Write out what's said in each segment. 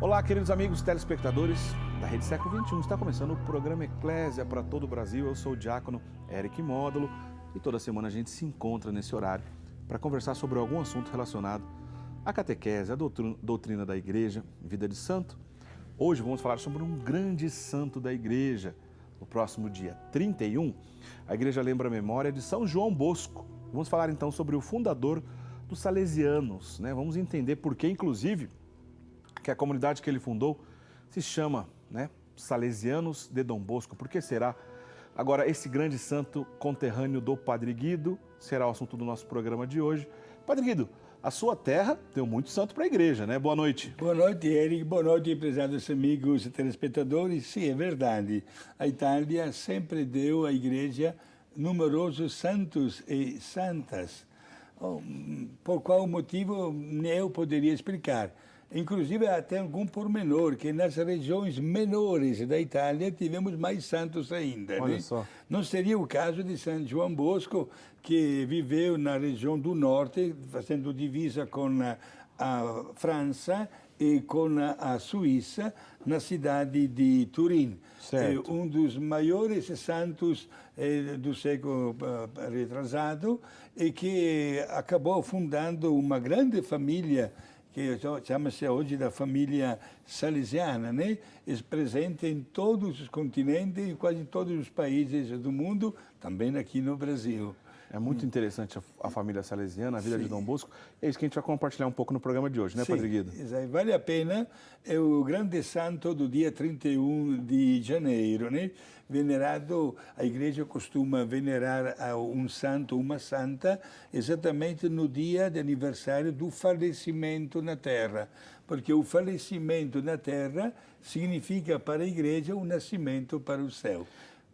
Olá, queridos amigos telespectadores da Rede Século XXI. Está começando o programa Eclésia para todo o Brasil. Eu sou o diácono Eric Módulo e toda semana a gente se encontra nesse horário para conversar sobre algum assunto relacionado à catequese, à doutrina da igreja, vida de santo. Hoje vamos falar sobre um grande santo da igreja. No próximo dia 31, a igreja lembra a memória de São João Bosco. Vamos falar então sobre o fundador dos Salesianos, né? Vamos entender por que, inclusive, que a comunidade que ele fundou se chama, Salesianos de Dom Bosco. Por que será? Agora, esse grande santo conterrâneo do Padre Guido será o assunto do nosso programa de hoje. Padre Guido, a sua terra deu muito santo para a igreja, né? Boa noite. Boa noite, Eric. Boa noite, prezados amigos telespectadores. Sim, é verdade. A Itália sempre deu à igreja numerosos santos e santas. Por qual motivo, nem eu poderia explicar. Inclusive, até algum pormenor, que nas regiões menores da Itália tivemos mais santos ainda. Olha só. Não seria o caso de São João Bosco, que viveu na região do norte, fazendo divisa com a França e com a Suíça, na cidade de Turim. Certo. Um dos maiores santos do século retrasado e que acabou fundando uma grande família que chama-se hoje da família salesiana, né? É presente em todos os continentes e quase todos os países do mundo, também aqui no Brasil. É muito interessante a família salesiana, a vida Sim. de Dom Bosco. É isso que a gente vai compartilhar um pouco no programa de hoje, né, Sim, Padre Guido? vale a pena. É o grande santo do dia 31 de janeiro, né? Venerado, a igreja costuma venerar um santo, uma santa, exatamente no dia de aniversário do falecimento na terra. Porque o falecimento na terra significa para a igreja o nascimento para o céu.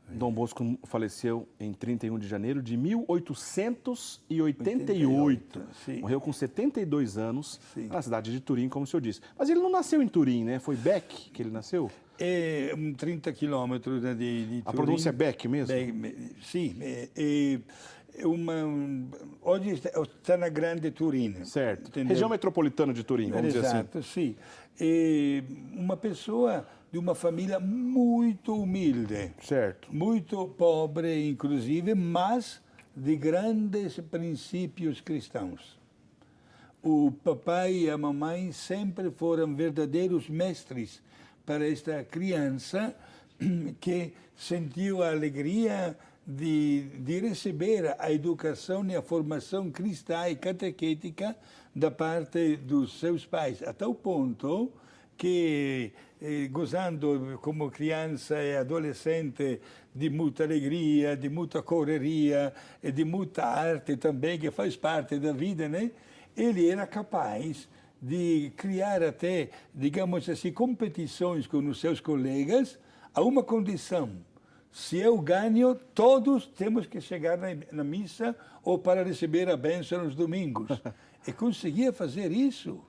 Dom Bosco faleceu em 31 de janeiro de 1888. Sim. Morreu com 72 anos, Sim. na cidade de Turim, como o senhor disse. Mas ele não nasceu em Turim, né? Foi Bec que ele nasceu? É 30 quilômetros de Turim. A pronúncia é Bec mesmo? Sim. Hoje está na Grande Turim. Certo. Entendeu? Região metropolitana de Turim, vamos dizer assim. Exato, sim. Uma pessoa de uma família muito humilde. Certo. Muito pobre, inclusive, mas de grandes princípios cristãos. O papai e a mamãe sempre foram verdadeiros mestres para esta criança que sentiu a alegria de receber a educação e a formação cristã e catequética da parte dos seus pais, a tal ponto que, gozando como criança e adolescente de muita alegria, de muita correria e de muita arte também, que faz parte da vida, né? Ele era capaz de criar até, digamos assim, competições com os seus colegas a uma condição: se eu ganho, todos temos que chegar na missa ou para receber a bênção nos domingos. E conseguia fazer isso.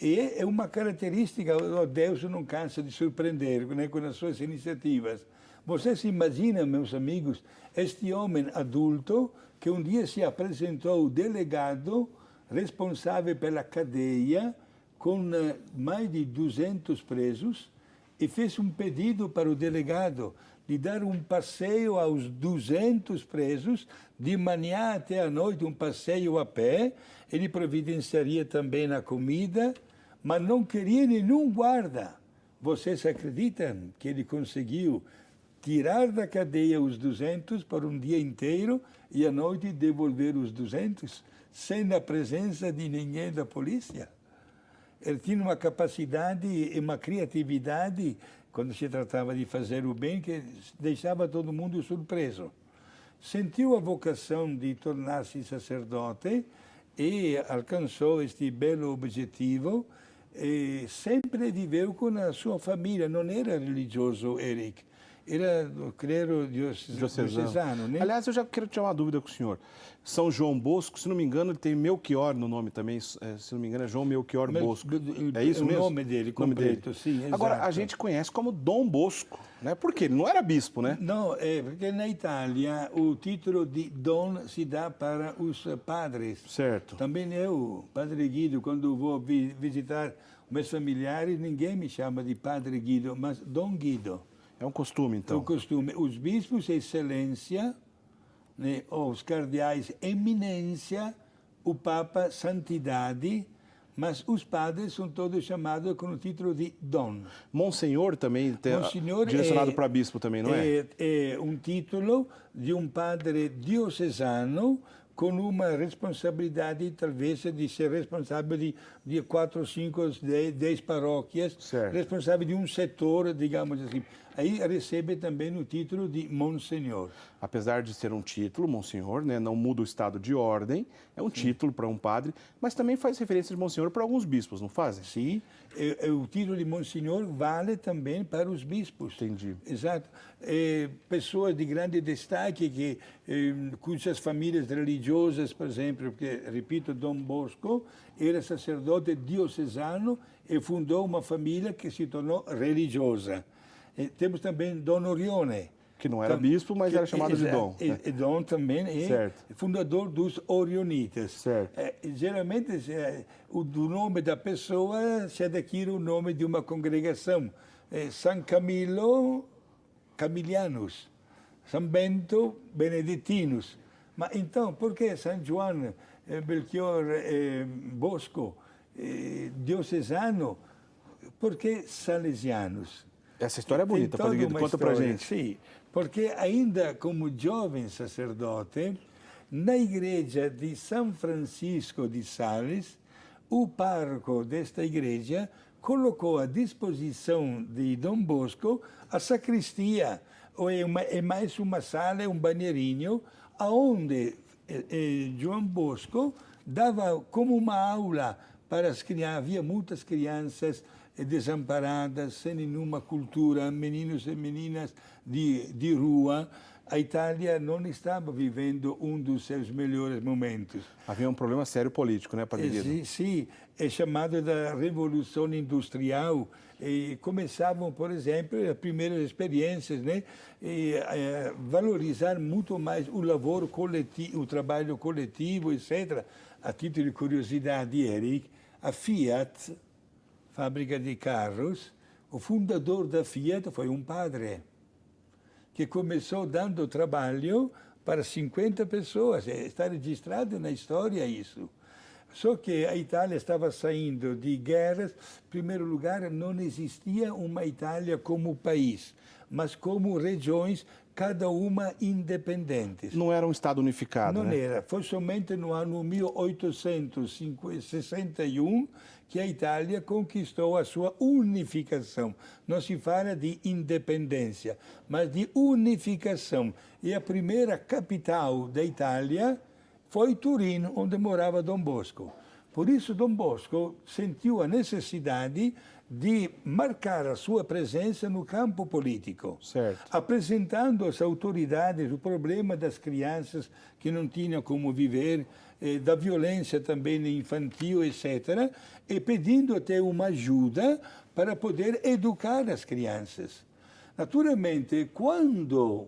E é uma característica, Deus não cansa de surpreender, né, com as suas iniciativas. Vocês imaginam, meus amigos, este homem adulto que um dia se apresentou delegado responsável pela cadeia com mais de 200 presos e fez um pedido para o delegado de dar um passeio aos 200 presos, de manhã até à noite, um passeio a pé. Ele providenciaria também a comida, mas não queria nenhum guarda. Vocês acreditam que ele conseguiu tirar da cadeia os 200 por um dia inteiro e à noite devolver os 200, sem a presença de ninguém da polícia? Ele tinha uma capacidade e uma criatividade, quando se tratava de fazer o bem, que deixava todo mundo surpreso. Sentiu a vocação de tornar-se sacerdote e alcançou este belo objetivo. E sempre viveu com a sua família, não era religioso, Eric. Era do clero diocesano, né? Aliás, eu já quero tirar uma dúvida com o senhor. São João Bosco, se não me engano, ele tem Melchior no nome também, se não me engano é João Melchior Bosco. É isso mesmo? O nome dele, completo, sim, exato. Agora, a gente conhece como Dom Bosco, né? Por quê? Ele não era bispo, né? Não, porque na Itália o título de Dom se dá para os padres. Certo. Também eu, Padre Guido, quando vou visitar Meus familiares, ninguém me chama de Padre Guido, mas Dom Guido. É um costume, então? É um costume. Os bispos, excelência, né? Os cardeais, eminência, o Papa, santidade, mas os padres são todos chamados com o título de Dom. Monsenhor também, Monsenhor direcionado para bispo também, não é? É um título de um padre diocesano com uma responsabilidade, talvez, de ser responsável de 4, 5, 10 paróquias, certo. responsável de um setor, digamos assim. Aí recebe também o título de Monsenhor. Apesar de ser um título, Monsenhor, né, não muda o estado de ordem, é um título para um padre, mas também faz referência de Monsenhor para alguns bispos, não fazem? Sim, o título de Monsenhor vale também para os bispos. Entendi. Exato. Pessoas de grande destaque, cujas famílias religiosas, por exemplo, porque, repito, Dom Bosco era sacerdote diocesano e fundou uma família que se tornou religiosa. Temos também Dom Orione. Que não era bispo, mas era chamado de Dom. E Dom também é fundador dos Orionitas. Certo. Geralmente, do nome da pessoa se adquire o nome de uma congregação. San Camilo, Camilianos. São Bento, Beneditinos. Mas então, por que São João, Belchior, Bosco, diocesano? Por que salesianos? Essa história é bonita, Padre Guido, conta pra gente. Sim, porque ainda como jovem sacerdote, na igreja de São Francisco de Sales, o pároco desta igreja colocou à disposição de Dom Bosco a sacristia, ou é mais uma sala, um banheirinho, onde João Bosco dava como uma aula para as crianças. Havia muitas crianças desamparadas, sem nenhuma cultura, meninos e meninas de rua. A Itália não estava vivendo um dos seus melhores momentos. Havia um problema sério político, né, Padre Guido? Sim, é chamado da Revolução Industrial. E começavam, por exemplo, as primeiras experiências, né, valorizar muito mais o labor coletivo, o trabalho coletivo, etc. A título de curiosidade, Eric, a Fiat, fábrica de carros, o fundador da Fiat foi um padre que começou dando trabalho para 50 pessoas. Está registrado na história isso. Só que a Itália estava saindo de guerras. Em primeiro lugar, não existia uma Itália como país, mas como regiões, cada uma independentes. Não era um Estado unificado, não né? Não era. Foi somente no ano 1861 que a Itália conquistou a sua unificação. Não se fala de independência, mas de unificação. E a primeira capital da Itália foi Turim, onde morava Dom Bosco. Por isso, Dom Bosco sentiu a necessidade de marcar a sua presença no campo político, certo, apresentando às autoridades o problema das crianças que não tinham como viver, da violência também infantil, etc., e pedindo até uma ajuda para poder educar as crianças. Naturalmente, quando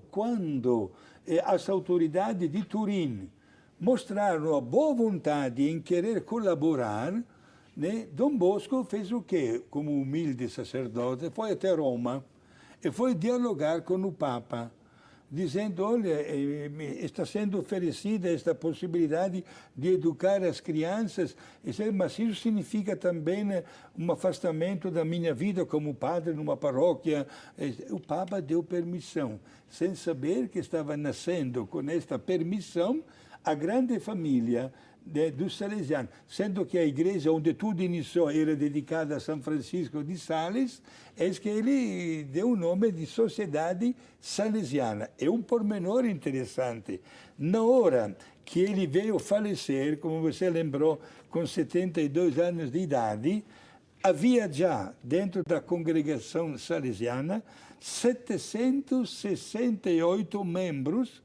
as autoridades de Turim mostraram a boa vontade em querer colaborar, né, Dom Bosco fez o quê? Como humilde sacerdote, foi até Roma e foi dialogar com o Papa, dizendo, olha, está sendo oferecida esta possibilidade de educar as crianças, mas isso significa também um afastamento da minha vida como padre numa paróquia. O Papa deu permissão, sem saber que estava nascendo com esta permissão a grande família dos salesianos, sendo que a igreja onde tudo iniciou era dedicada a São Francisco de Sales, é que ele deu o nome de Sociedade Salesiana. É um pormenor interessante. Na hora que ele veio falecer, como você lembrou, com 72 anos de idade, havia já, dentro da congregação salesiana, 768 membros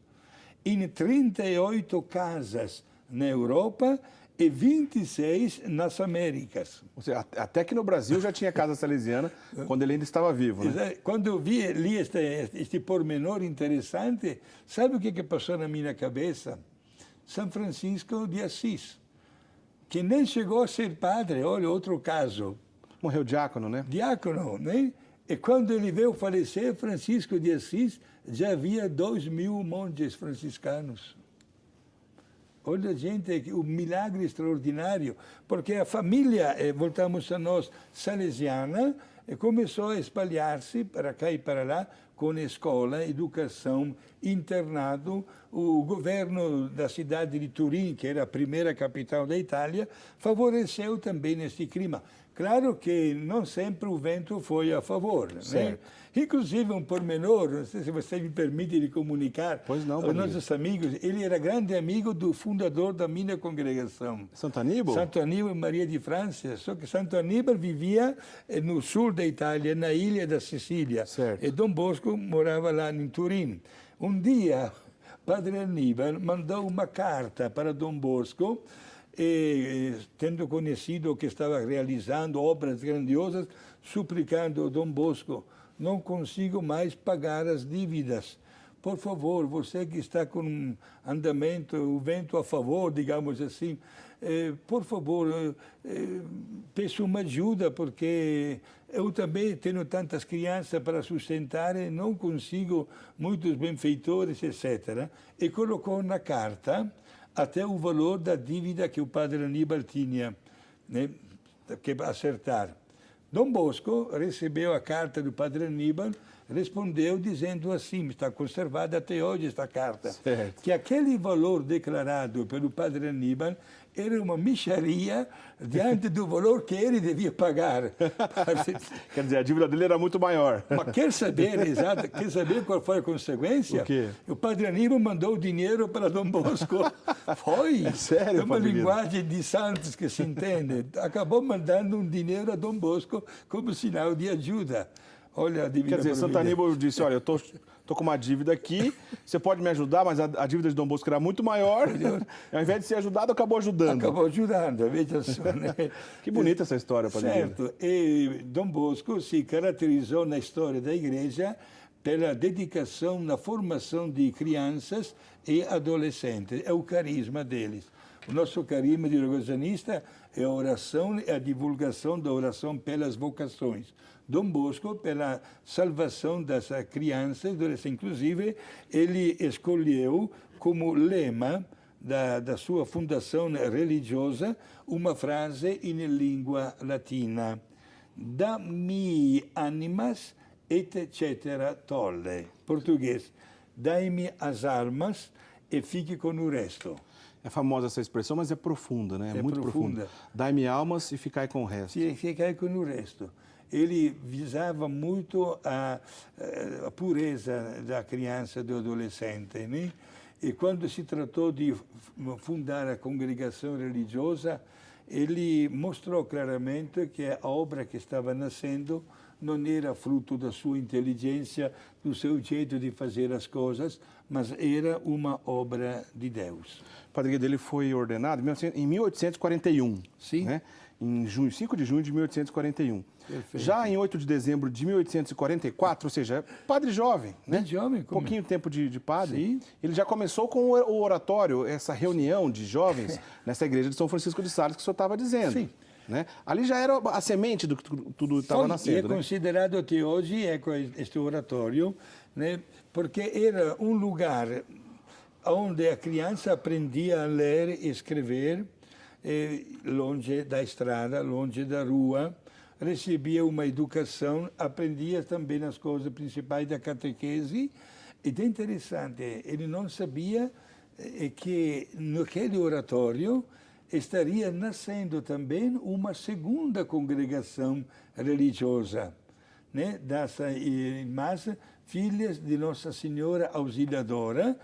em 38 casas na Europa e 26 nas Américas. Ou seja, até que no Brasil já tinha casa salesiana, quando ele ainda estava vivo, né? Quando eu li este pormenor interessante, sabe o que passou na minha cabeça? São Francisco de Assis, que nem chegou a ser padre, olha, outro caso. Morreu diácono, né? Diácono, né? E quando ele veio falecer, Francisco de Assis, já havia 2.000 monges franciscanos. Olha, gente, o milagre extraordinário, porque a família, voltamos a nós, salesiana, começou a espalhar-se para cá e para lá, com escola, educação, internado. O governo da cidade de Turim, que era a primeira capital da Itália, favoreceu também este clima. Claro que não sempre o vento foi a favor, né? Inclusive um pormenor, não sei se você me permite de comunicar aos nossos amigos, ele era grande amigo do fundador da minha congregação. Santo Aníbal? Santo Aníbal e Maria de França, só que Santo Aníbal vivia no sul da Itália, na ilha da Sicília, e Dom Bosco morava lá em Turim. Um dia, Padre Aníbal mandou uma carta para Dom Bosco, e, tendo conhecido que estava realizando obras grandiosas, suplicando a Dom Bosco: não consigo mais pagar as dívidas. Por favor, você que está com um andamento, o vento a favor, digamos assim, por favor, peço uma ajuda, porque eu também tenho tantas crianças para sustentar e não consigo muitos benfeitores, etc. E colocou na carta até o valor da dívida que o Padre Aníbal tinha, né, que acertar. Dom Bosco recebeu a carta do Padre Aníbal, respondeu dizendo assim, está conservada até hoje esta carta, que aquele valor declarado pelo Padre Aníbal era uma mixaria diante do valor que ele devia pagar. Quer dizer, a dívida dele era muito maior. Mas quer saber qual foi a consequência? O quê? O Padre Aníbal mandou o dinheiro para Dom Bosco. Foi. É sério, é uma linguagem de santos que se entende. Acabou mandando um dinheiro a Dom Bosco como sinal de ajuda. Olha a dívida. Quer dizer, Santo Aníbal disse, olha, eu tô com uma dívida aqui, você pode me ajudar, mas a dívida de Dom Bosco era muito maior. Ao invés de ser ajudado, acabou ajudando. Acabou ajudando, veja só. Né? Que bonita essa história, Padre. Certo. E Dom Bosco se caracterizou na história da Igreja pela dedicação na formação de crianças e adolescentes. É o carisma deles. O nosso carisma de diocesano é a oração e a divulgação da oração pelas vocações. Dom Bosco, pela salvação das crianças, inclusive, ele escolheu como lema da sua fundação religiosa uma frase em língua latina: "Dá-me animas et cetera tolle". Português: dai-me as armas e fique com o resto. É famosa essa expressão, mas é profunda, né? É muito profunda. Dai-me almas e ficai com o resto. E ficai com o resto. Ele visava muito a pureza da criança, do adolescente, né? E quando se tratou de fundar a congregação religiosa, ele mostrou claramente que a obra que estava nascendo não era fruto da sua inteligência, do seu jeito de fazer as coisas, mas era uma obra de Deus. O padre dele foi ordenado em 1841, sim, né? Em 5 de junho de 1841. Perfeito. Já em 8 de dezembro de 1844, ou seja, padre jovem, né? Jovem, pouquinho tempo de padre. Sim. Ele já começou com o oratório, essa reunião de jovens nessa igreja de São Francisco de Sales que o senhor estava dizendo. Sim. Né? Ali já era a semente do que tudo estava nascendo. E é considerado até hoje este oratório, né? Porque era um lugar onde a criança aprendia a ler e escrever, longe da estrada, longe da rua, recebia uma educação, aprendia também as coisas principais da catequese. E é interessante, ele não sabia que naquele oratório estaria nascendo também uma segunda congregação religiosa, né? Das irmãs filhas de Nossa Senhora Auxiliadora,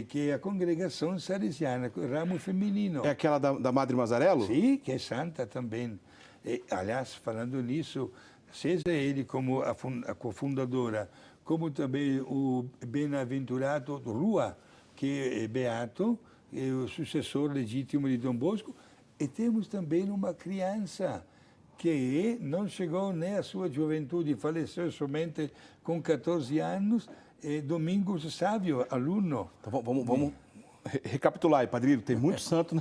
que é a congregação salesiana, ramo feminino. É aquela da Madre Mazarello? Sim, que é santa também. E, aliás, falando nisso, seja ele como a cofundadora, como também o bem-aventurado Rua, que é beato, é o sucessor legítimo de Dom Bosco, e temos também uma criança que não chegou nem à sua juventude, faleceu somente com 14 anos, Domingos Sávio, aluno. Então, vamos recapitular aí, padrinho, tem muito santo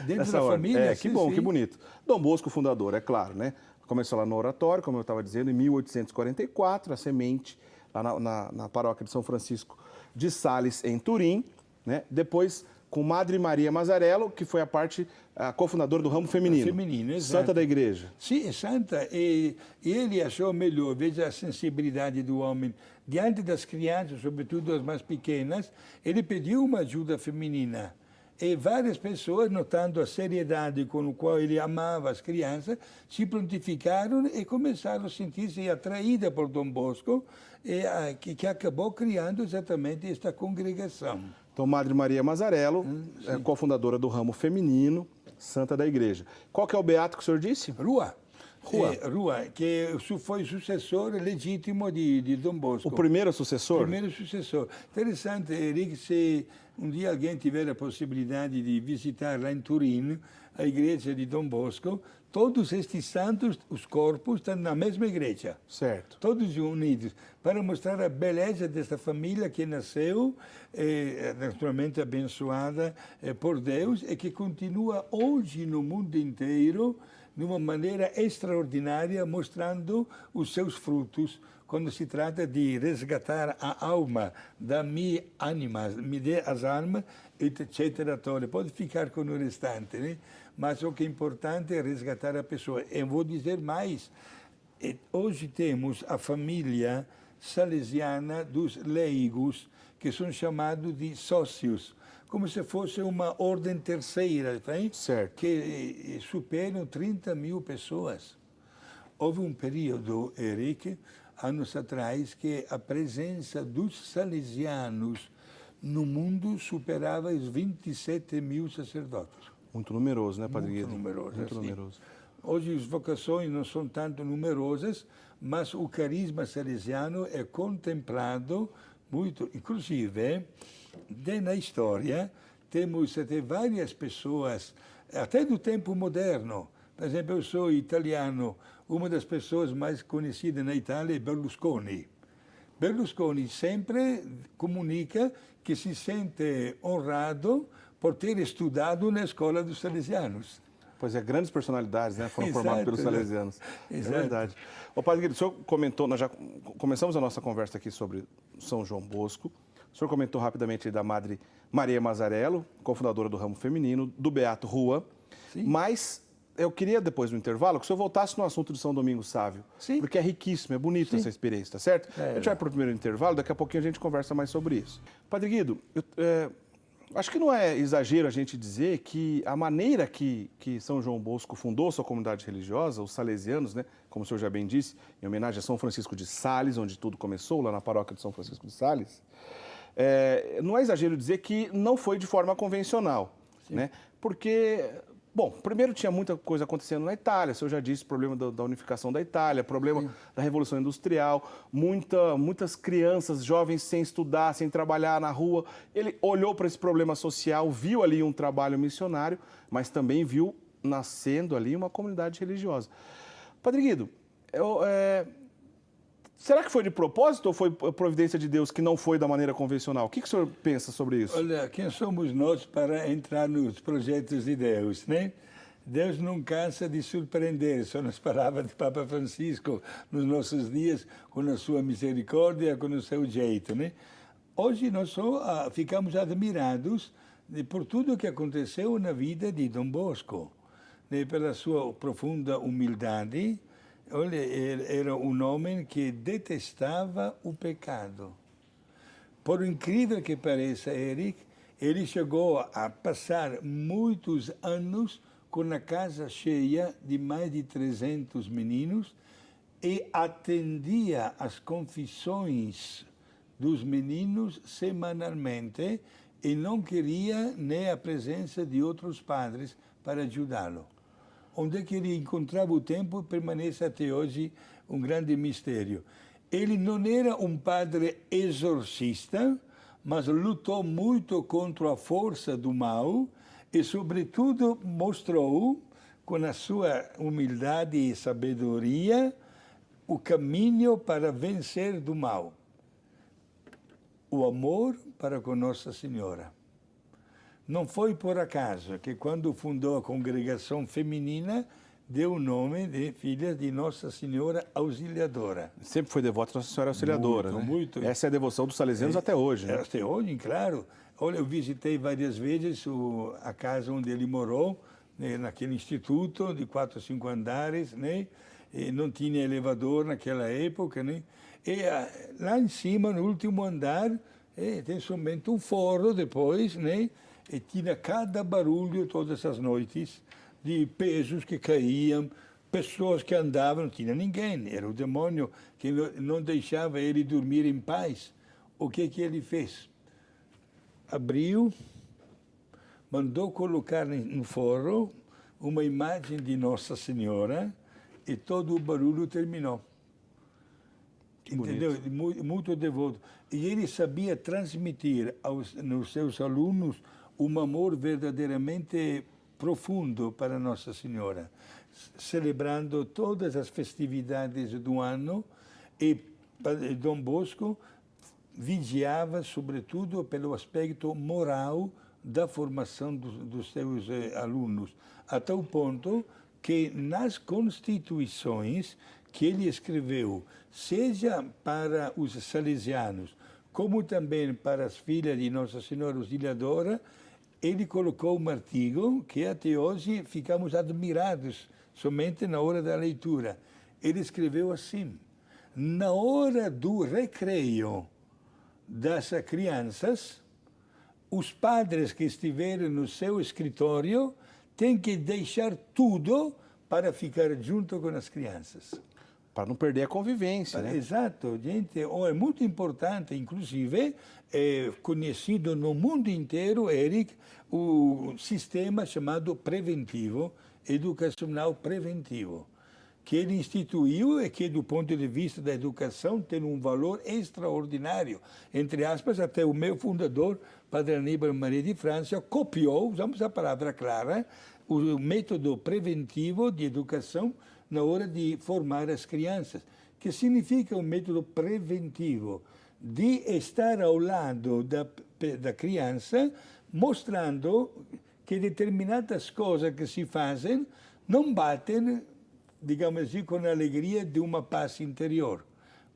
dentro nessa da hora. família. Que bom, sim. Que bonito. Dom Bosco, fundador, é claro, né? Começou lá no Oratório, como eu estava dizendo, em 1844, a semente, lá na paróquia de São Francisco de Sales, em Turim, né? Depois com Madre Maria Mazzarello, que foi a cofundadora do ramo feminino. Feminino, exato. Santa da Igreja. Sim, é santa. E ele achou melhor, veja a sensibilidade do homem. Diante das crianças, sobretudo as mais pequenas, ele pediu uma ajuda feminina. E várias pessoas, notando a seriedade com a qual ele amava as crianças, se prontificaram e começaram a sentir-se atraídas por Dom Bosco, que acabou criando exatamente esta congregação. Então, Madre Maria Mazzarello, cofundadora do ramo feminino, Santa da Igreja. Qual que é o beato que o senhor disse? Rua. Rua. Rua, que foi sucessor legítimo de Dom Bosco. O primeiro sucessor? O primeiro sucessor. Interessante, Eric, se um dia alguém tiver a possibilidade de visitar lá em Turim a igreja de Dom Bosco, todos estes santos, os corpos, estão na mesma igreja. Certo. Todos unidos, para mostrar a beleza desta família que nasceu, naturalmente abençoada por Deus, e que continua hoje no mundo inteiro, de uma maneira extraordinária, mostrando os seus frutos, quando se trata de resgatar a alma da minha anima, me dê as almas, etc. Pode ficar com o restante, né? Mas o que é importante é resgatar a pessoa. Eu vou dizer mais, hoje temos a família salesiana dos leigos, que são chamados de sócios, como se fosse uma ordem terceira, certo, que superam 30 mil pessoas. Houve um período, Eric, anos atrás, que a presença dos salesianos no mundo superava os 27 mil sacerdotes. Muito numeroso, né, Padre Guido? Muito numeroso. Muito assim. numeroso. Hoje as vocações não são tanto numerosas, mas o carisma salesiano é contemplado muito. Inclusive, na história, temos até várias pessoas, até do tempo moderno. Por exemplo, eu sou italiano, uma das pessoas mais conhecidas na Itália é Berlusconi. Berlusconi sempre comunica que se sente honrado por ter estudado na escola dos salesianos. Pois é, grandes personalidades, né, foram Exato, formadas pelos salesianos. Exato. É verdade. Ô, Padre Guido, o senhor comentou, nós já começamos a nossa conversa aqui sobre São João Bosco. O senhor comentou rapidamente da Madre Maria Mazzarello, cofundadora do ramo feminino, do Beato Rua. Sim. Mas eu queria, depois do intervalo, que o senhor voltasse no assunto de São Domingos Sávio. Sim. Porque é riquíssimo, é bonito Sim. essa experiência, tá certo? A gente vai para o primeiro intervalo, daqui a pouquinho a gente conversa mais sobre isso. Padre Guido, acho que não é exagero a gente dizer que a maneira que São João Bosco fundou sua comunidade religiosa, os salesianos, né, como o senhor já bem disse, em homenagem a São Francisco de Sales, onde tudo começou, lá na paróquia de São Francisco de Sales, não é exagero dizer que não foi de forma convencional, né? Porque, bom, primeiro tinha muita coisa acontecendo na Itália, o senhor já disse, problema da unificação da Itália, problema da Revolução Industrial, muitas crianças, jovens sem estudar, sem trabalhar na rua. Ele olhou para esse problema social, viu ali um trabalho missionário, mas também viu nascendo ali uma comunidade religiosa. Padre Guido, será que foi de propósito ou foi providência de Deus que não foi da maneira convencional? O que o senhor pensa sobre isso? Olha, quem somos nós para entrar nos projetos de Deus, né? Deus não cansa de surpreender, são as palavras de Papa Francisco nos nossos dias, com a sua misericórdia, com o seu jeito, né? Hoje nós só ficamos admirados por tudo o que aconteceu na vida de Dom Bosco, né? Pela sua profunda humildade. Olha, era um homem que detestava o pecado. Por incrível que pareça, Eric, ele chegou a passar muitos anos com a casa cheia de mais de 300 meninos e atendia às confissões dos meninos semanalmente e não queria nem a presença de outros padres para ajudá-lo. Onde é que ele encontrava o tempo permanece até hoje um grande mistério. Ele não era um padre exorcista, mas lutou muito contra a força do mal e, sobretudo, mostrou, com a sua humildade e sabedoria, o caminho para vencer do mal. O amor para com Nossa Senhora. Não foi por acaso que, quando fundou a congregação feminina, deu o nome de filha de Nossa Senhora Auxiliadora. Sempre foi devoto de Nossa Senhora Auxiliadora, Muito, né? muito. Essa é a devoção dos salesianos até hoje, né? Até hoje, claro. Olha, eu visitei várias vezes a casa onde ele morou, né, naquele instituto de 4 ou 5 andares, né? E não tinha elevador naquela época, né? E lá em cima, no último andar, tem somente um forro depois, né? E tinha cada barulho todas as noites, de pesos que caíam, pessoas que andavam, não tinha ninguém, era o demônio que não deixava ele dormir em paz. O que ele fez? Abriu, mandou colocar no forro uma imagem de Nossa Senhora e todo o barulho terminou. Entendeu? Muito devoto. E ele sabia transmitir nos seus alunos um amor verdadeiramente profundo para Nossa Senhora, celebrando todas as festividades do ano, e Dom Bosco vigiava, sobretudo, pelo aspecto moral da formação dos seus alunos, a tal ponto que nas constituições que ele escreveu, seja para os salesianos, como também para as filhas de Nossa Senhora Auxiliadora, ele colocou um artigo que até hoje ficamos admirados, somente na hora da leitura. Ele escreveu assim: na hora do recreio das crianças, os padres que estiverem no seu escritório têm que deixar tudo para ficar junto com as crianças. Para não perder a convivência, né? Exato, gente. É muito importante, inclusive, é conhecido no mundo inteiro, Eric, o sistema chamado preventivo, educacional preventivo, que ele instituiu e que, do ponto de vista da educação, tem um valor extraordinário. Entre aspas, até o meu fundador, Padre Aníbal Maria de França, copiou, usamos a palavra clara, o método preventivo de educação na hora de formar as crianças, que significa um método preventivo de estar ao lado da criança, mostrando que determinadas coisas que se fazem não batem, digamos assim, com a alegria de uma paz interior.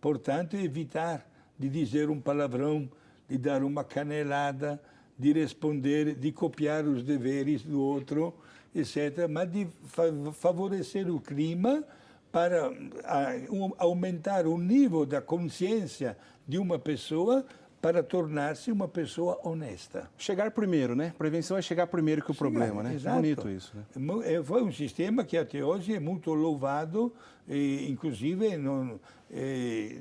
Portanto, evitar de dizer um palavrão, de dar uma canelada, de responder, de copiar os deveres do outro, etc., mas de favorecer o clima para aumentar o nível da consciência de uma pessoa para tornar-se uma pessoa honesta. Chegar primeiro, né? Prevenção é chegar primeiro que o problema, né? Exato. Bonito isso, né? Foi um sistema que até hoje é muito louvado, e, inclusive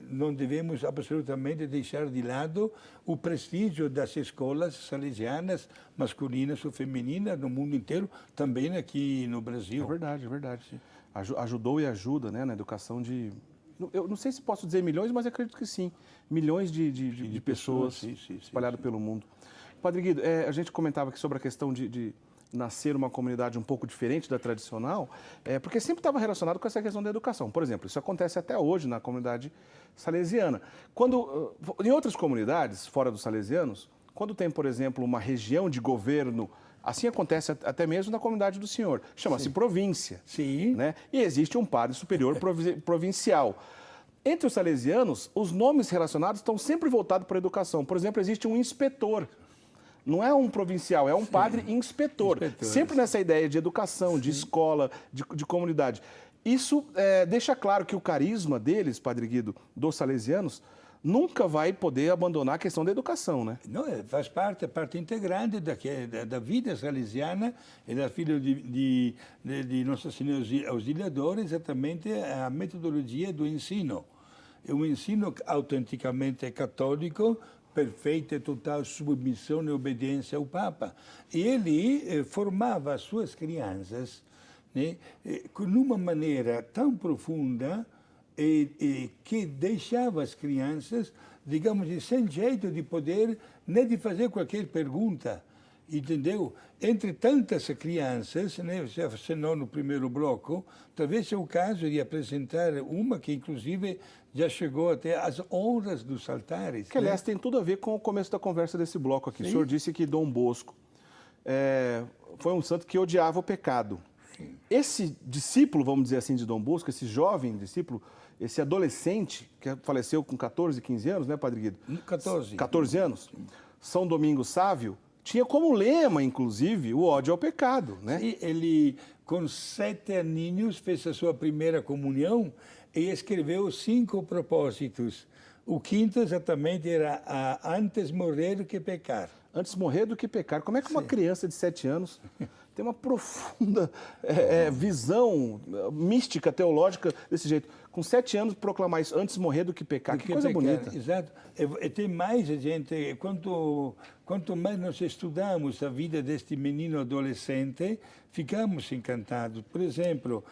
não devemos absolutamente deixar de lado o prestígio das escolas salesianas, masculinas ou femininas, no mundo inteiro, também aqui no Brasil. É verdade, é verdade. Ajudou e ajuda, né, na educação de... Eu não sei se posso dizer milhões, mas acredito que sim. Milhões de pessoas espalhadas pelo mundo. Padre Guido, a gente comentava aqui sobre a questão de nascer uma comunidade um pouco diferente da tradicional, porque sempre estava relacionado com essa questão da educação. Por exemplo, isso acontece até hoje na comunidade salesiana. Em outras comunidades, fora dos salesianos, quando tem, por exemplo, uma região de governo, assim acontece até mesmo na comunidade do senhor, chama-se província. Sim. Né? E existe um padre superior provincial. Entre os salesianos, os nomes relacionados estão sempre voltados para a educação. Por exemplo, existe um inspetor. Não é um provincial, é um padre inspetor. Sempre nessa ideia de educação, de escola, de comunidade. Isso deixa claro que o carisma deles, Padre Guido, dos salesianos, nunca vai poder abandonar a questão da educação, né? Não, faz parte integrante da vida salesiana e da filha de Nossa Senhora Auxiliadora, exatamente a metodologia do ensino. É um ensino autenticamente católico, perfeita e total submissão e obediência ao Papa. E ele formava as suas crianças, né, com uma maneira tão profunda que deixava as crianças, digamos, sem jeito de poder nem de fazer qualquer pergunta, entendeu? Entre tantas crianças, né, se não no primeiro bloco, talvez seja o caso de apresentar uma que, inclusive, já chegou até às honras dos altares. Que, aliás, tem tudo a ver com o começo da conversa desse bloco aqui. Sim. O senhor disse que Dom Bosco foi um santo que odiava o pecado. Esse discípulo, vamos dizer assim, de Dom Bosco, esse jovem discípulo, esse adolescente que faleceu com 14, 15 anos, né, Padre Guido? 14. 14 anos. São Domingos Sávio tinha como lema, inclusive, o ódio ao pecado, né? Sim, ele, com 7 aninhos, fez a sua primeira comunhão e escreveu 5 propósitos. O quinto exatamente era antes morrer do que pecar. Antes morrer do que pecar. Como é que uma criança de 7 anos tem uma profunda visão mística, teológica desse jeito? Com 7 anos proclamar isso, antes morrer do que pecar. Que coisa bonita. Exato. E tem mais, gente, quanto mais nós estudamos a vida deste menino adolescente, ficamos encantados. Por exemplo,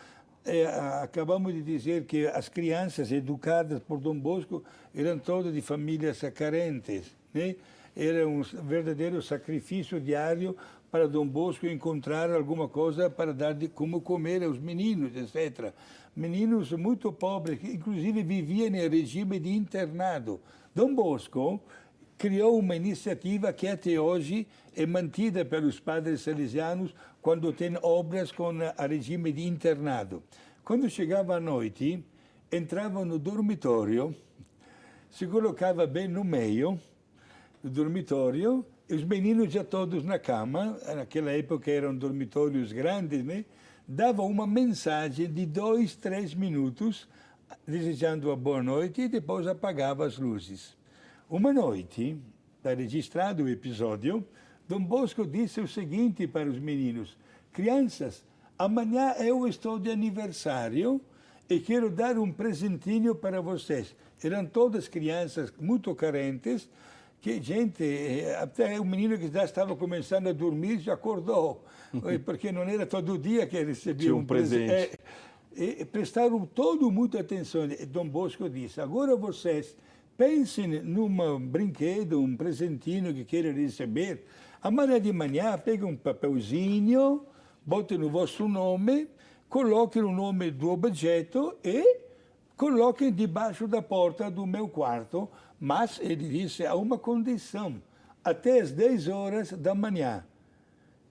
acabamos de dizer que as crianças educadas por Dom Bosco eram todas de famílias carentes, né? Era um verdadeiro sacrifício diário para Dom Bosco encontrar alguma coisa para dar de como comer aos meninos, etc. Meninos muito pobres, que inclusive viviam em regime de internado. Dom Bosco criou uma iniciativa que até hoje é mantida pelos padres salesianos quando tem obras com a regime de internado. Quando chegava à noite, entrava no dormitório, se colocava bem no meio do dormitório, e os meninos já todos na cama, naquela época eram dormitórios grandes, né? Dava uma mensagem de 2, 3 minutos, desejando a boa noite, e depois apagava as luzes. Uma noite, está registrado o episódio, Dom Bosco disse o seguinte para os meninos: crianças, amanhã eu estou de aniversário e quero dar um presentinho para vocês. Eram todas crianças muito carentes, que, gente, até o menino que já estava começando a dormir já acordou, porque não era todo dia que recebia um presente. Prestaram todo muita atenção. Dom Bosco disse: agora vocês pensem num brinquedo, um presentinho que querem receber. Amanhã de manhã, peguem um papelzinho, botem o vosso nome, coloquem o nome do objeto e coloquem debaixo da porta do meu quarto. Mas ele disse, há uma condição, até às 10 horas da manhã.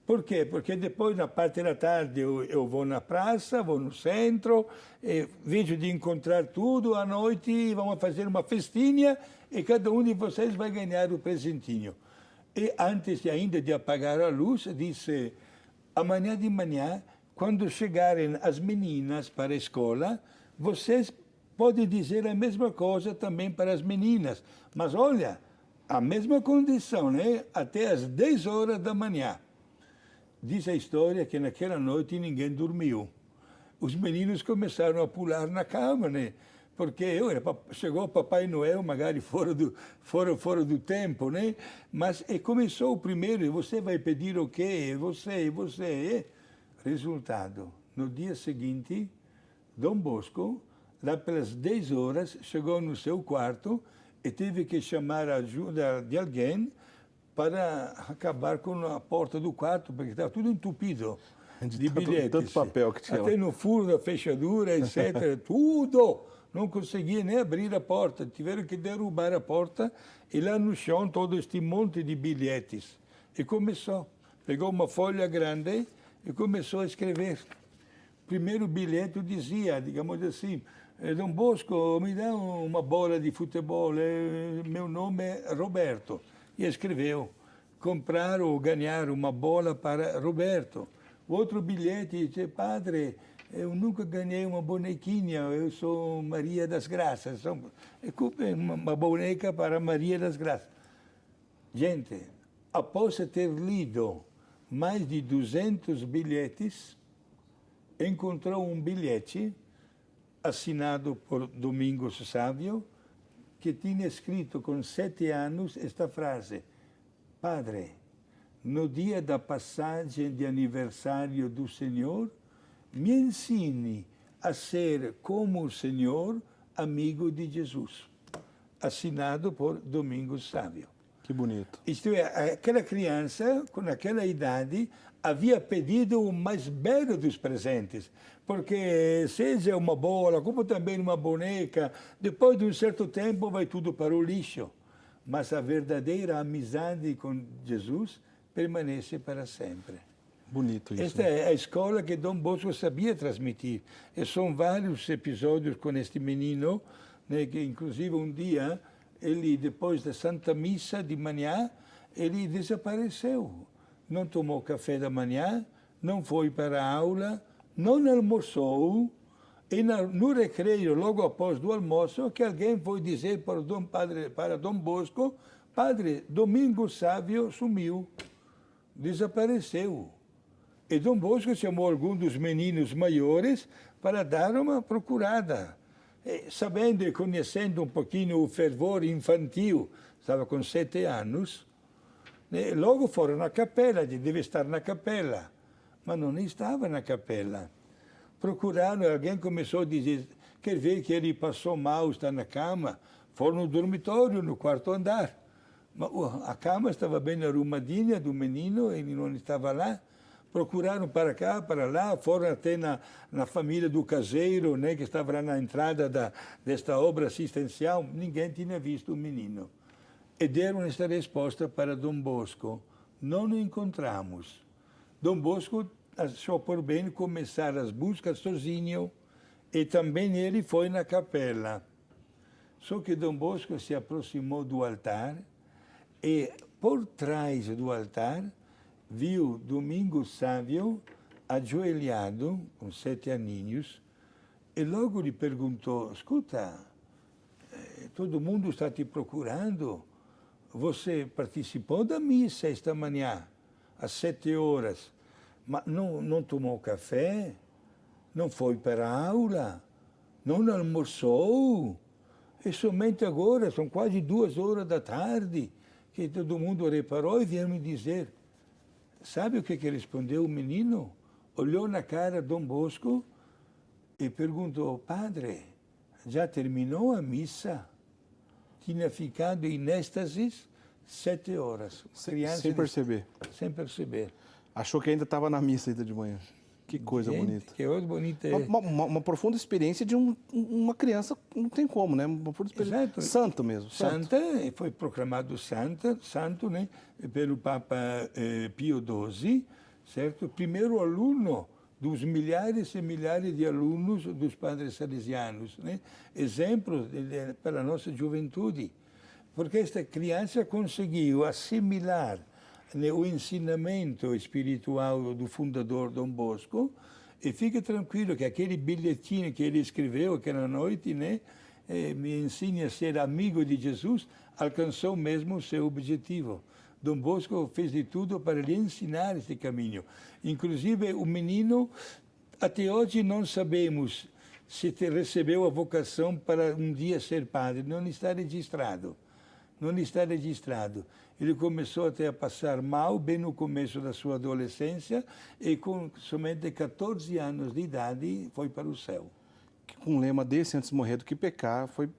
Por quê? Porque depois, na parte da tarde, eu vou na praça, vou no centro, vejo de encontrar tudo, à noite vamos fazer uma festinha e cada um de vocês vai ganhar o presentinho. E antes ainda de apagar a luz, disse, amanhã de manhã, quando chegarem as meninas para a escola, vocês podem dizer a mesma coisa também para as meninas. Mas olha, a mesma condição, né? Até às 10 horas da manhã. Diz a história que naquela noite ninguém dormiu. Os meninos começaram a pular na cama, né? Porque chegou o Papai Noel, magari fora do tempo, né? Mas começou o primeiro, e você vai pedir o quê? Você. Resultado, no dia seguinte, Dom Bosco, lá pelas 10 horas, chegou no seu quarto e teve que chamar a ajuda de alguém para acabar com a porta do quarto, porque estava tudo entupido de bilhetes. Tanto papel que tinha. Até no furo da fechadura, etc. Tudo! Não conseguia nem abrir a porta. Tiveram que derrubar a porta e lá no chão todo este monte de bilhetes. E começou. Pegou uma folha grande e começou a escrever. O primeiro bilhete dizia, digamos assim, Dom Bosco, me dá uma bola de futebol, meu nome é Roberto. E escreveu, comprar ou ganhar uma bola para Roberto. O outro bilhete disse, padre, eu nunca ganhei uma bonequinha, eu sou Maria das Graças. Uma boneca para Maria das Graças. Gente, após ter lido mais de 200 bilhetes, encontrou um bilhete assinado por Domingos Sávio, que tinha escrito com 7 anos esta frase: Padre, no dia da passagem de aniversário do Senhor, me ensine a ser, como o Senhor, amigo de Jesus. Assinado por Domingos Sávio. Que bonito. Isto é, aquela criança, com aquela idade, havia pedido o mais belo dos presentes, porque seja uma bola, como também uma boneca, depois de um certo tempo vai tudo para o lixo. Mas a verdadeira amizade com Jesus permanece para sempre. Bonito isso. Esta é a escola que Dom Bosco sabia transmitir. E são vários episódios com este menino, né, que inclusive um dia, ele depois da Santa Missa de manhã, ele desapareceu. Não tomou café da manhã, não foi para a aula, não almoçou, e no recreio, logo após do almoço, que alguém foi dizer para Dom Bosco, Padre, Domingos Sávio sumiu, desapareceu. E Dom Bosco chamou alguns dos meninos maiores para dar uma procurada. E, sabendo e conhecendo um pouquinho o fervor infantil, estava com 7 anos, né, logo foram na capela, deve estar na capela, mas não estava na capela. Procuraram, alguém começou a dizer, quer ver que ele passou mal, está na cama, foram no dormitório, no quarto andar. Mas a cama estava bem arrumadinha do menino, ele não estava lá. Procuraram para cá, para lá, foram até na família do caseiro, né, que estava lá na entrada desta obra assistencial, ninguém tinha visto o menino. E deram esta resposta para Dom Bosco, não o encontramos. Dom Bosco achou por bem começar as buscas sozinho, e também ele foi na capela. Só que Dom Bosco se aproximou do altar, e por trás do altar viu Domingos Sávio ajoelhado, com 7 aninhos, e logo lhe perguntou, escuta, todo mundo está te procurando, você participou da missa esta manhã, às 7 horas, mas não tomou café, não foi para a aula, não almoçou, e somente agora, são quase 2 horas da tarde, que todo mundo reparou e veio me dizer. Sabe o que respondeu o menino? Olhou na cara de Dom Bosco e perguntou, Padre, já terminou a missa? Tinha ficado em êxtasis 7 horas. Sem perceber? Sem perceber. Achou que ainda estava na missa ainda de manhã. Que coisa bonita. Que coisa bonita. Uma profunda experiência de uma criança, não tem como, né? Uma profunda experiência. Exato. Santo mesmo. Santa, foi proclamado santo, né? Pelo Papa Pio XII, certo? Primeiro aluno dos milhares e milhares de alunos dos padres salesianos, né? Exemplos para a nossa juventude. Porque esta criança conseguiu assimilar o ensinamento espiritual do fundador Dom Bosco, e fica tranquilo que aquele bilhetinho que ele escreveu aquela noite, né, me ensine a ser amigo de Jesus, alcançou mesmo o seu objetivo. Dom Bosco fez de tudo para lhe ensinar este caminho. Inclusive, o menino, até hoje não sabemos se recebeu a vocação para um dia ser padre, não está registrado. Não está registrado. Ele começou até a passar mal, bem no começo da sua adolescência, e com somente 14 anos de idade foi para o céu. Com um lema desse, antes de morrer do que pecar, foi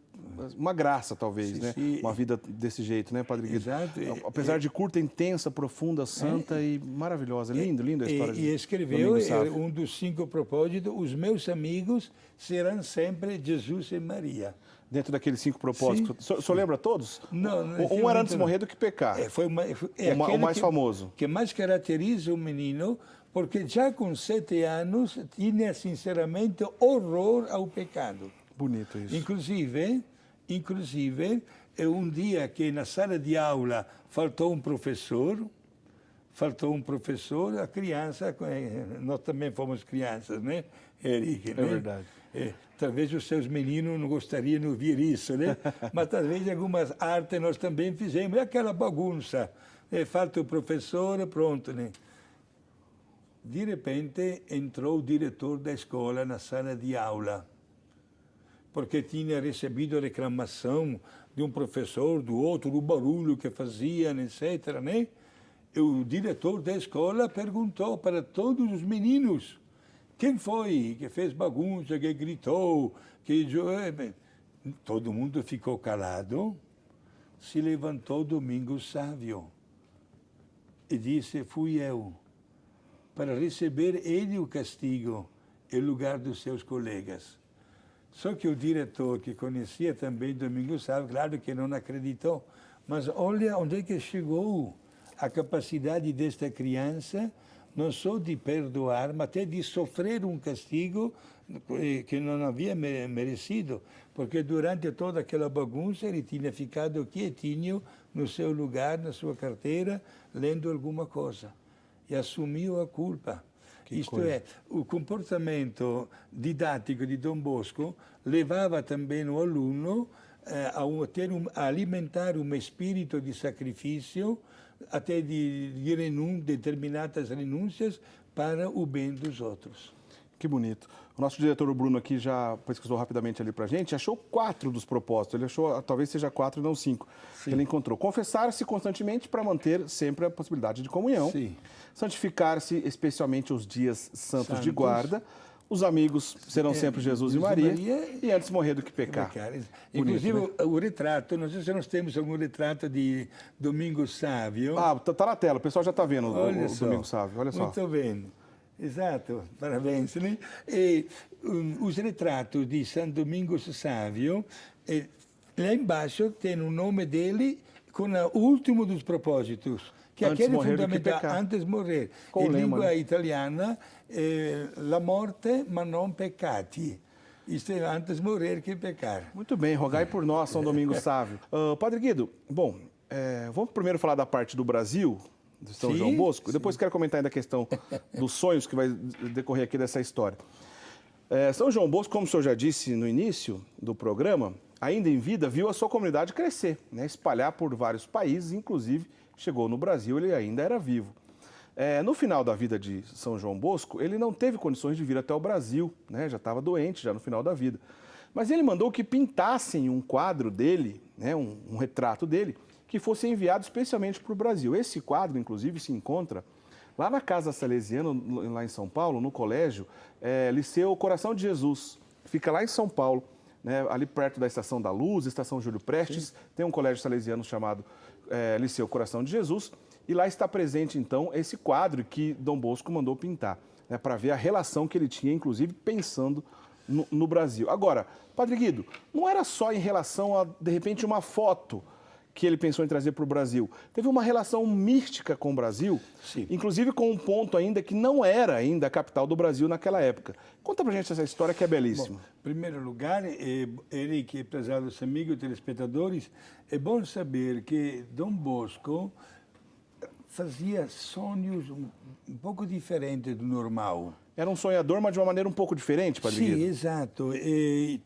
uma graça, talvez, sim, né? Sim. Uma vida desse jeito, né, Padre Guido? Exato. Apesar de curta, intensa, profunda, santa e maravilhosa. Lindo a história. E escreveu um dos 5 propósitos, os meus amigos serão sempre Jesus e Maria. Dentro daqueles 5 propósitos. O senhor lembra todos? Não. Um era antes de morrer do que pecar. O mais famoso. Que mais caracteriza o menino, porque já com 7 anos tinha sinceramente horror ao pecado. Bonito isso. Inclusive, um dia que na sala de aula faltou um professor, a criança, nós também fomos crianças, né, Eric? É verdade. Talvez os seus meninos não gostariam de ouvir isso, né? Mas talvez algumas artes nós também fizemos. É aquela bagunça. Falta o professor, pronto, né? De repente, entrou o diretor da escola na sala de aula, porque tinha recebido reclamação de um professor, do outro, do barulho que faziam, etc., né? E o diretor da escola perguntou para todos os meninos, quem foi que fez bagunça, que gritou, que... Todo mundo ficou calado. Se levantou Domingos Sávio e disse, fui eu, para receber ele o castigo em lugar dos seus colegas. Só que o diretor, que conhecia também Domingos Sávio, claro que não acreditou, mas olha onde é que chegou a capacidade desta criança não só de perdoar, mas até de sofrer um castigo que não havia merecido, porque durante toda aquela bagunça ele tinha ficado quietinho no seu lugar, na sua carteira, lendo alguma coisa, e assumiu a culpa. Isto é, o comportamento didático de Dom Bosco levava também o aluno a alimentar um espírito de sacrifício, até de determinadas renúncias para o bem dos outros. Que bonito. O nosso diretor, o Bruno, aqui já pesquisou rapidamente ali pra gente, achou 4 dos propósitos. Ele achou, talvez seja 4 e não 5, que ele encontrou. Confessar-se constantemente para manter sempre a possibilidade de comunhão. Sim. Santificar-se, especialmente os dias santos de guarda. Os amigos serão sempre Jesus e Maria. E antes morrer do que pecar. Inclusive, bonito, né? O retrato, não sei se nós temos algum retrato de Domingo Sávio. Ah, tá na tela, o pessoal já está vendo o Domingo Sávio, olha só. Muito bem. Exato, parabéns. Né? E os retratos de São Domingos Sávio, lá embaixo tem o nome dele com o último dos propósitos, que antes aquele morrer fundamental, antes de morrer. Em língua italiana, la morte ma non peccati. Isto é, antes morrer que pecar. Muito bem, rogai por nós, São Domingos Sávio. Padre Guido, bom, vamos primeiro falar da parte do Brasil, de São João Bosco. Depois quero comentar ainda a questão dos sonhos que vai decorrer aqui dessa história. São João Bosco, como o senhor já disse no início do programa, ainda em vida, viu a sua comunidade crescer, né, espalhar por vários países, inclusive chegou no Brasil, ele ainda era vivo. No final da vida de São João Bosco, ele não teve condições de vir até o Brasil, né, já estava doente, já no final da vida. Mas ele mandou que pintassem um quadro dele, né, um retrato dele, que fosse enviado especialmente para o Brasil. Esse quadro, inclusive, se encontra lá na Casa Salesiana, lá em São Paulo, no colégio, Liceu Coração de Jesus. Fica lá em São Paulo, né, ali perto da Estação da Luz, Estação Júlio Prestes. Sim. Tem um colégio salesiano chamado Liceu Coração de Jesus. E lá está presente, então, esse quadro que Dom Bosco mandou pintar, né, para ver a relação que ele tinha, inclusive, pensando no Brasil. Agora, Padre Guido, não era só em relação a, de repente, uma foto que ele pensou em trazer para o Brasil. Teve uma relação mística com o Brasil, sim, inclusive com um ponto ainda que não era ainda a capital do Brasil naquela época. Conta pra gente essa história que é belíssima. Bom, em primeiro lugar, Eric, prezados amigos telespectadores, é bom saber que Dom Bosco fazia sonhos um pouco diferentes do normal. Era um sonhador, mas de uma maneira um pouco diferente, Padre Guido. Sim, exato.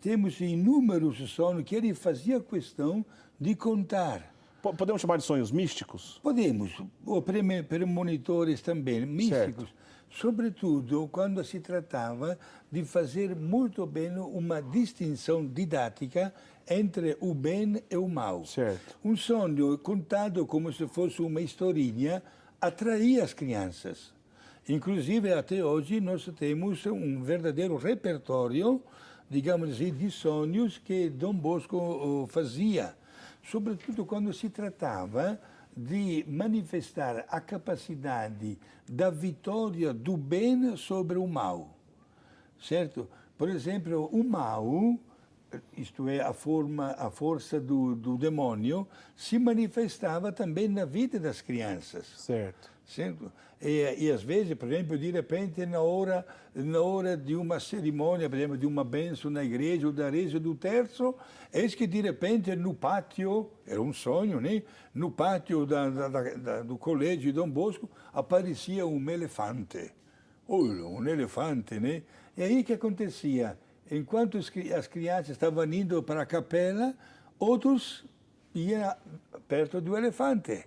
Temos inúmeros sonhos que ele fazia questão de contar. Podemos chamar de sonhos místicos? Podemos, ou premonitores também, místicos. Certo. Sobretudo quando se tratava de fazer muito bem uma distinção didática entre o bem e o mal. Certo. Um sonho contado como se fosse uma historinha atraía as crianças. Inclusive, até hoje, nós temos um verdadeiro repertório, digamos assim, de sonhos que Dom Bosco fazia. Sobretudo quando se tratava de manifestar a capacidade da vitória do bem sobre o mal, certo? Por exemplo, o mal, isto é, a força do demônio, se manifestava também na vida das crianças. Certo. Certo? E às vezes, por exemplo, de repente, na hora de uma cerimônia, por exemplo, de uma bênção na igreja ou da reza do terço, eis que de repente no pátio, era um sonho, né? No pátio do colégio de Dom Bosco aparecia um elefante. Olha, um elefante, né? E aí o que acontecia? Enquanto as crianças estavam indo para a capela, outros iam perto do elefante,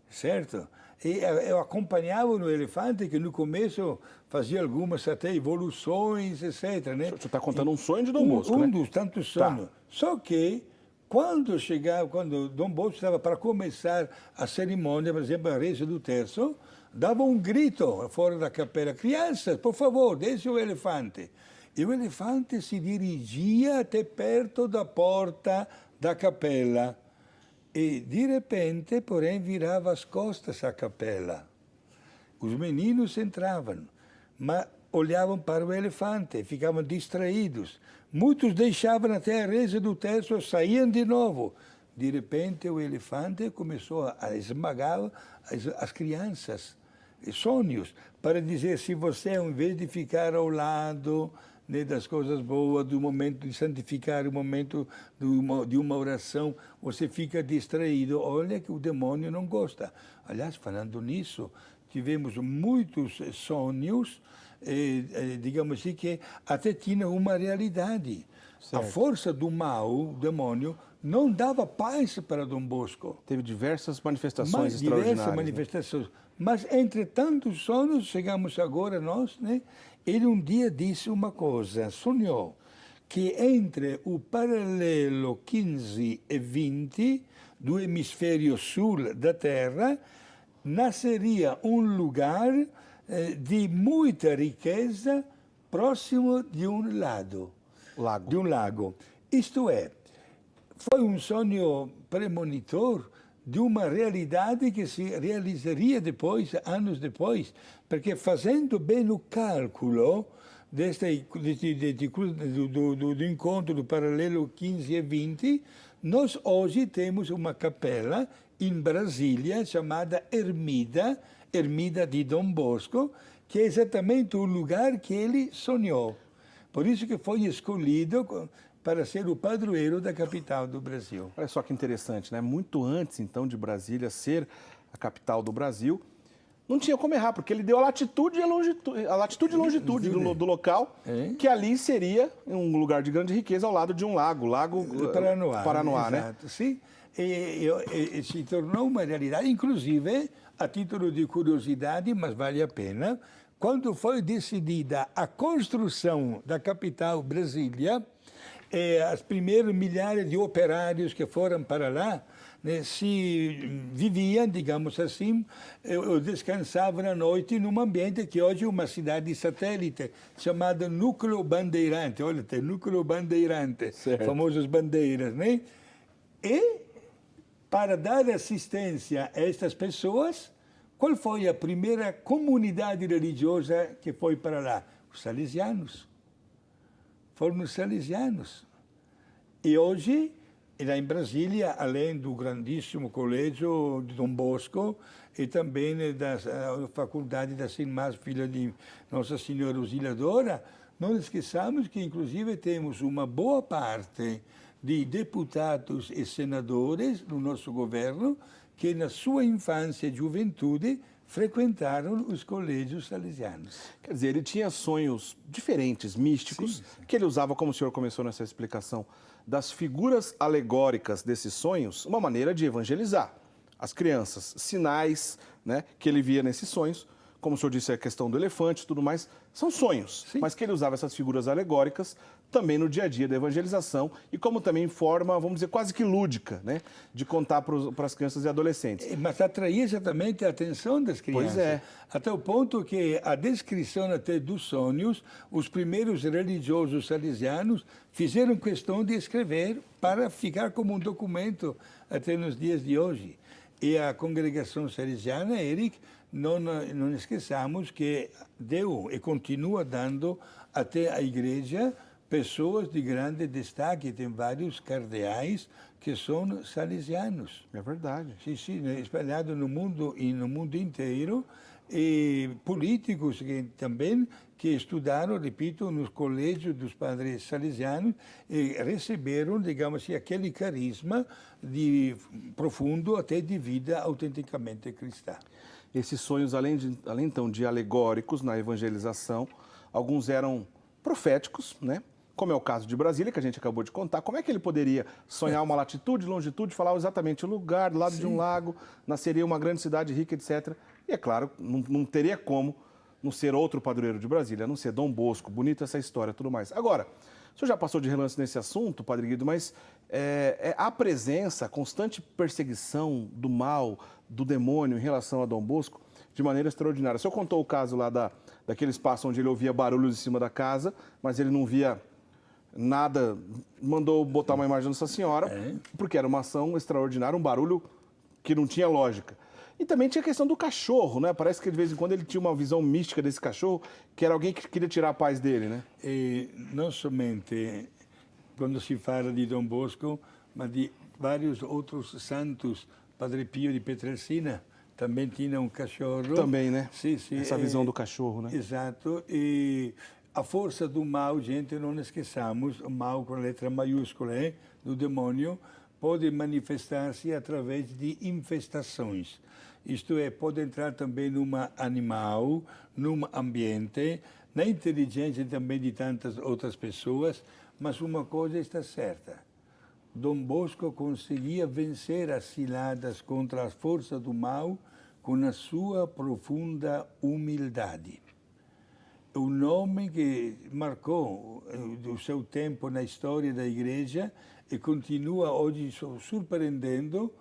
certo? E eu acompanhava o elefante, que no começo fazia algumas até evoluções, etc. Né? Você está contando um sonho de Dom Bosco, né? Um dos tantos sonhos. Tá. Só que, quando Dom Bosco estava para começar a cerimônia, por exemplo, a reza do terço, dava um grito fora da capela: crianças, por favor, deixe o elefante. E o elefante se dirigia até perto da porta da capela. E, de repente, porém, virava as costas à capela. Os meninos entravam, mas olhavam para o elefante, ficavam distraídos. Muitos deixavam até a reza do terço, saíam de novo. De repente, o elefante começou a esmagar as crianças. sonhos, para dizer se você, ao invés de ficar ao lado, né, das coisas boas, do momento de santificar, o momento de uma oração, você fica distraído. Olha que o demônio não gosta. Aliás, falando nisso, tivemos muitos sonhos, digamos assim, que até tinham uma realidade. Certo. A força do mal, o demônio, não dava paz para Dom Bosco. Teve diversas manifestações extraordinárias. Diversas manifestações. Mas, entre tantos sonhos, chegamos agora nós, né? Ele um dia disse uma coisa, sonhou que entre o paralelo 15 e 20 do hemisfério sul da Terra nasceria um lugar de muita riqueza próximo de um lago. De um lago. Isto é, foi um sonho premonitor de uma realidade que se realizaria depois, anos depois, porque fazendo bem o cálculo do encontro do paralelo 15 e 20, nós hoje temos uma capela em Brasília chamada Ermida de Dom Bosco, que é exatamente o lugar que ele sonhou. Por isso que foi escolhido para ser o padroeiro da capital do Brasil. Olha só que interessante, né? Muito antes, então, de Brasília ser a capital do Brasil, não tinha como errar, porque ele deu a latitude e a longitude do local, que ali seria um lugar de grande riqueza ao lado de um lago, Paranoá, né? Exato, sim. E se tornou uma realidade, inclusive, a título de curiosidade, mas vale a pena, quando foi decidida a construção da capital Brasília, as primeiros milhares de operários que foram para lá, né, se viviam, digamos assim, descansavam à noite num ambiente que hoje é uma cidade satélite, chamada Núcleo Bandeirante. Olha, tem Núcleo Bandeirante, famosas bandeiras, né? E, para dar assistência a estas pessoas, qual foi a primeira comunidade religiosa que foi para lá? Os salesianos. Foram os salesianos. E hoje, lá em Brasília, além do grandíssimo colégio de Dom Bosco e também da faculdade das Irmãs Filhas de Nossa Senhora Auxiliadora, não esqueçamos que, inclusive, temos uma boa parte de deputados e senadores no nosso governo que, na sua infância e juventude, frequentaram os colégios salesianos. Quer dizer, ele tinha sonhos diferentes, místicos, que ele usava, como o senhor começou nessa explicação, das figuras alegóricas desses sonhos, uma maneira de evangelizar as crianças, sinais, né, que ele via nesses sonhos, como o senhor disse, a questão do elefante e tudo mais, são sonhos, mas que ele usava essas figuras alegóricas também no dia a dia da evangelização e como também forma, vamos dizer, quase que lúdica, né, de contar para as crianças e adolescentes. Mas atraía exatamente a atenção das crianças. Pois é. Até o ponto que a descrição até dos sonhos, os primeiros religiosos salesianos fizeram questão de escrever para ficar como um documento até nos dias de hoje. E a congregação salesiana, Eric, não esqueçamos que deu e continua dando até a igreja pessoas de grande destaque. Tem vários cardeais que são salesianos. É verdade. Sim, espalhados no mundo e no mundo inteiro. E políticos que estudaram, repito, nos colégios dos padres salesianos e receberam, digamos assim, aquele carisma profundo até de vida autenticamente cristã. Esses sonhos, além então de alegóricos na evangelização, alguns eram proféticos, né? Como é o caso de Brasília, que a gente acabou de contar. Como é que ele poderia sonhar uma latitude, longitude, falar exatamente o lugar, do lado de um lago, nasceria uma grande cidade rica, etc. E é claro, não teria como não ser outro padroeiro de Brasília, a não ser Dom Bosco. Bonita essa história, tudo mais. Agora, o senhor já passou de relance nesse assunto, Padre Guido, mas a presença, a constante perseguição do mal, do demônio em relação a Dom Bosco, de maneira extraordinária. O senhor contou o caso lá daquele espaço onde ele ouvia barulhos em cima da casa, mas ele não via nada, mandou botar uma imagem de Nossa Senhora, porque era uma ação extraordinária, um barulho que não tinha lógica. E também tinha a questão do cachorro, né? Parece que de vez em quando ele tinha uma visão mística desse cachorro, que era alguém que queria tirar a paz dele, né? E não somente quando se fala de Dom Bosco, mas de vários outros santos, Padre Pio de Pietrelcina, também tinha um cachorro. Também, né? Sim, sim. Essa visão do cachorro, né? Exato. E a força do mal, gente, não esqueçamos, o mal com a letra maiúscula, do demônio, pode manifestar-se através de infestações. Isto é, pode entrar também num animal, num ambiente, na inteligência também de tantas outras pessoas, mas uma coisa está certa. Dom Bosco conseguia vencer as ciladas contra a força do mal com a sua profunda humildade. Um homem que marcou o seu tempo na história da Igreja e continua hoje surpreendendo,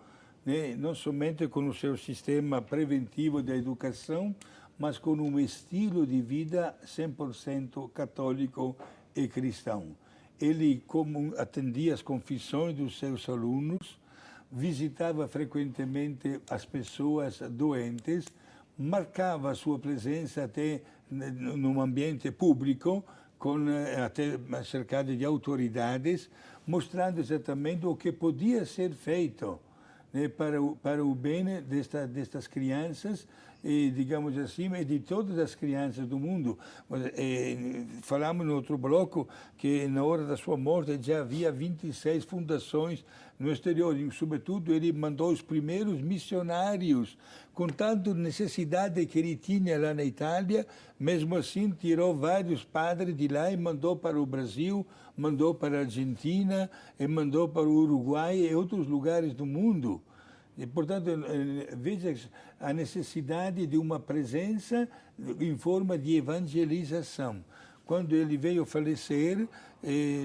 né, não somente com o seu sistema preventivo da educação, mas com um estilo de vida 100% católico e cristão. Ele atendia as confissões dos seus alunos, visitava frequentemente as pessoas doentes, marcava sua presença até num ambiente público, até cercado de autoridades, mostrando exatamente o que podia ser feito, né, para o bem destas crianças, e, digamos assim, e de todas as crianças do mundo. Falamos no outro bloco que na hora da sua morte já havia 26 fundações no exterior, e sobretudo ele mandou os primeiros missionários, com tanta necessidade que ele tinha lá na Itália, mesmo assim tirou vários padres de lá e mandou para o Brasil, mandou para a Argentina, e mandou para o Uruguai e outros lugares do mundo. E, portanto, veja a necessidade de uma presença em forma de evangelização. Quando ele veio falecer,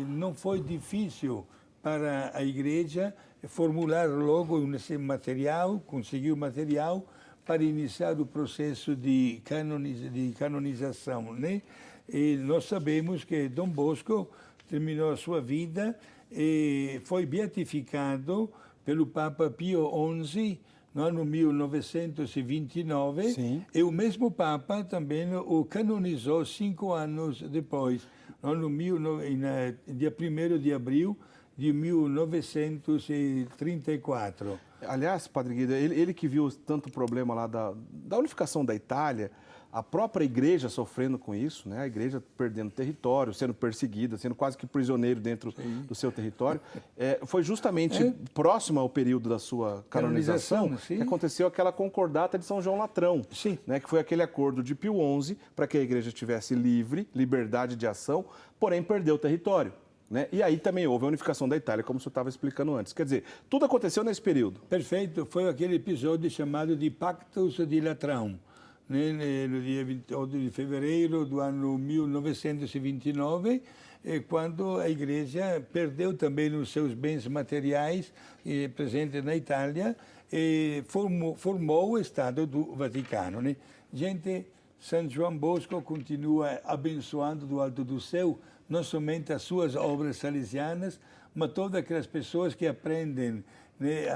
não foi difícil para a Igreja formular logo esse material, conseguir o material para iniciar o processo de canonização, né? E nós sabemos que Dom Bosco terminou a sua vida e foi beatificado pelo Papa Pio XI, no ano 1929, Sim. E o mesmo Papa também o canonizou 5 anos depois, no ano dia 1º de abril de 1934. Aliás, Padre Guido, ele que viu tanto problema lá da unificação da Itália, a própria igreja sofrendo com isso, né? A igreja perdendo território, sendo perseguida, sendo quase que prisioneiro dentro do seu território. Foi justamente próximo ao período da sua canonização que aconteceu aquela concordata de São João Latrão, né? Que foi aquele acordo de Pio XI para que a igreja tivesse liberdade de ação, porém perdeu o território. Né? E aí também houve a unificação da Itália, como o senhor estava explicando antes. Quer dizer, tudo aconteceu nesse período. Perfeito, foi aquele episódio chamado de Pactus de Latrão. No dia 28 de fevereiro do ano 1929, quando a Igreja perdeu também os seus bens materiais presentes na Itália e formou o Estado do Vaticano. Né? Gente, São João Bosco continua abençoando do alto do céu não somente as suas obras salesianas, mas todas aquelas pessoas que aprendem, né,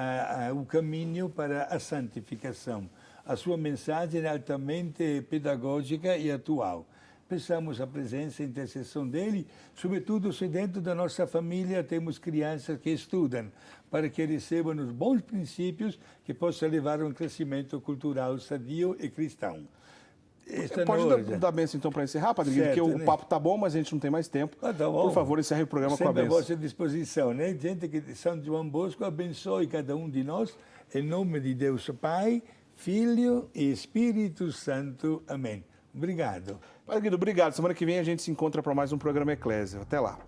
o caminho para a santificação. A sua mensagem é altamente pedagógica e atual. Precisamos a presença e intercessão dele, sobretudo se dentro da nossa família temos crianças que estudam, para que recebam os bons princípios que possam levar a um crescimento cultural sadio e cristão. Pode dar bênção então para encerrar, Padre Guido, porque o papo tá bom, mas a gente não tem mais tempo. Tá bom. Por favor, encerre o programa com a bênção. Sempre à vossa disposição, né? Gente, que São João Bosco abençoe cada um de nós, em nome de Deus Pai, Filho e Espírito Santo. Amém. Obrigado. Padre Guido, obrigado. Semana que vem a gente se encontra para mais um programa Eclésia. Até lá.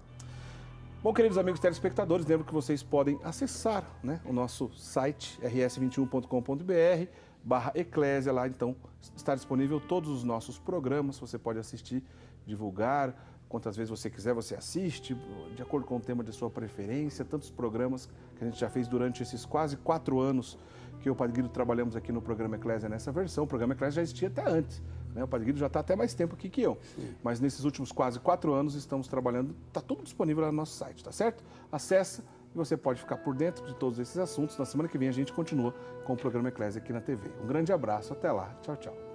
Bom, queridos amigos telespectadores, lembro que vocês podem acessar, né, o nosso site rs21.com.br/eclésia. Lá, então, está disponível todos os nossos programas. Você pode assistir, divulgar, quantas vezes você quiser, você assiste, de acordo com o tema de sua preferência. Tantos programas que a gente já fez durante esses quase 4 anos que eu e o Padre Guido trabalhamos aqui no programa Eclésia nessa versão. O programa Eclésia já existia até antes, né? O Padre Guido já está até mais tempo aqui que eu. Sim. Mas nesses últimos quase 4 anos estamos trabalhando, está tudo disponível lá no nosso site, tá certo? Acessa e você pode ficar por dentro de todos esses assuntos. Na semana que vem a gente continua com o programa Eclésia aqui na TV. Um grande abraço, até lá. Tchau, tchau.